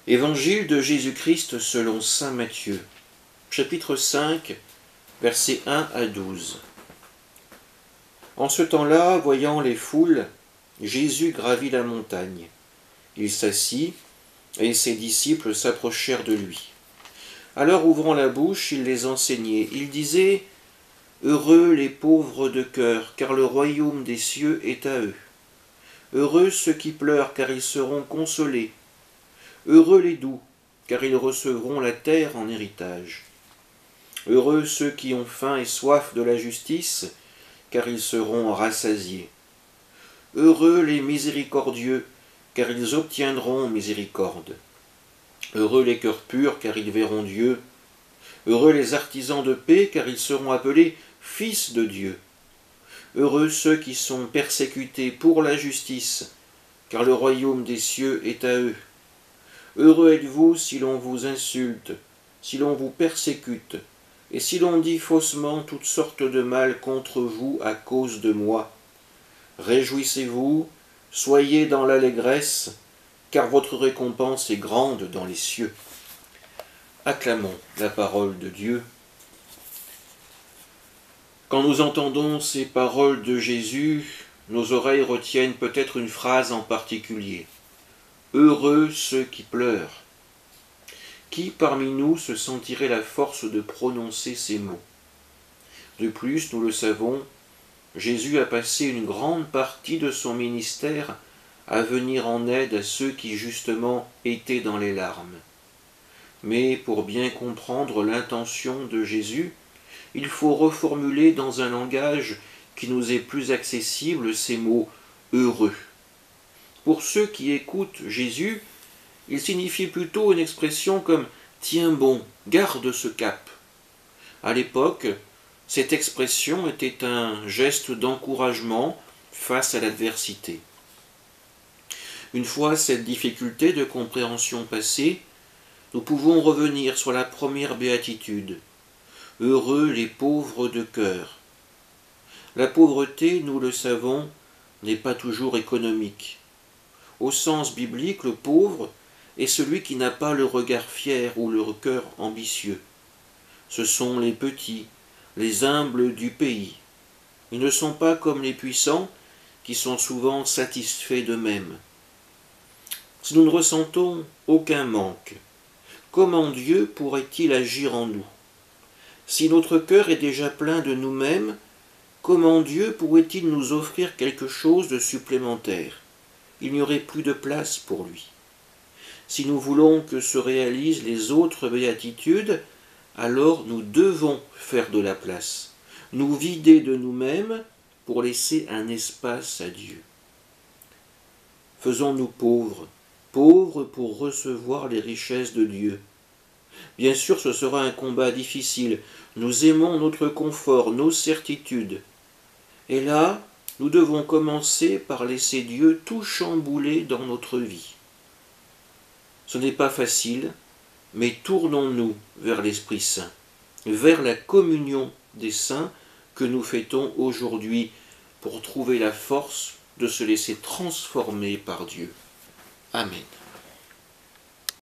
Évangile de Jésus-Christ selon saint Matthieu, chapitre 5, versets 1 à 12. En ce temps-là, voyant les foules, Jésus gravit la montagne. Il s'assit, et ses disciples s'approchèrent de lui. Alors, ouvrant la bouche, il les enseignait. Il disait : « Heureux les pauvres de cœur, car le royaume des cieux est à eux. Heureux ceux qui pleurent, car ils seront consolés. Heureux les doux, car ils recevront la terre en héritage. Heureux ceux qui ont faim et soif de la justice, car ils seront rassasiés. Heureux les miséricordieux, car ils obtiendront miséricorde. Heureux les cœurs purs, car ils verront Dieu. Heureux les artisans de paix, car ils seront appelés fils de Dieu. Heureux ceux qui sont persécutés pour la justice, car le royaume des cieux est à eux. Heureux êtes-vous si l'on vous insulte, si l'on vous persécute, et si l'on dit faussement toutes sortes de mal contre vous à cause de moi. Réjouissez-vous, soyez dans l'allégresse, car votre récompense est grande dans les cieux. Acclamons la parole de Dieu. Quand nous entendons ces paroles de Jésus, nos oreilles retiennent peut-être une phrase en particulier. Heureux ceux qui pleurent. Qui parmi nous se sentirait la force de prononcer ces mots? De plus, nous le savons, Jésus a passé une grande partie de son ministère à venir en aide à ceux qui justement étaient dans les larmes. Mais pour bien comprendre l'intention de Jésus, il faut reformuler dans un langage qui nous est plus accessible ces mots « heureux ». Pour ceux qui écoutent Jésus, il signifie plutôt une expression comme « tiens bon, garde ce cap ». À l'époque, cette expression était un geste d'encouragement face à l'adversité. Une fois cette difficulté de compréhension passée, nous pouvons revenir sur la première béatitude. Heureux les pauvres de cœur. La pauvreté, nous le savons, n'est pas toujours économique. Au sens biblique, le pauvre est celui qui n'a pas le regard fier ou le cœur ambitieux. Ce sont les petits, les humbles du pays. Ils ne sont pas comme les puissants qui sont souvent satisfaits d'eux-mêmes. Si nous ne ressentons aucun manque, comment Dieu pourrait-il agir en nous? Si notre cœur est déjà plein de nous-mêmes, comment Dieu pourrait-il nous offrir quelque chose de supplémentaire? Il n'y aurait plus de place pour lui. Si nous voulons que se réalisent les autres béatitudes, alors nous devons faire de la place, nous vider de nous-mêmes pour laisser un espace à Dieu. Faisons-nous pauvres, pauvres pour recevoir les richesses de Dieu. Bien sûr, ce sera un combat difficile. Nous aimons notre confort, nos certitudes. Et là, nous devons commencer par laisser Dieu tout chambouler dans notre vie. Ce n'est pas facile, mais tournons-nous vers l'Esprit Saint, vers la communion des saints que nous fêtons aujourd'hui pour trouver la force de se laisser transformer par Dieu. Amen.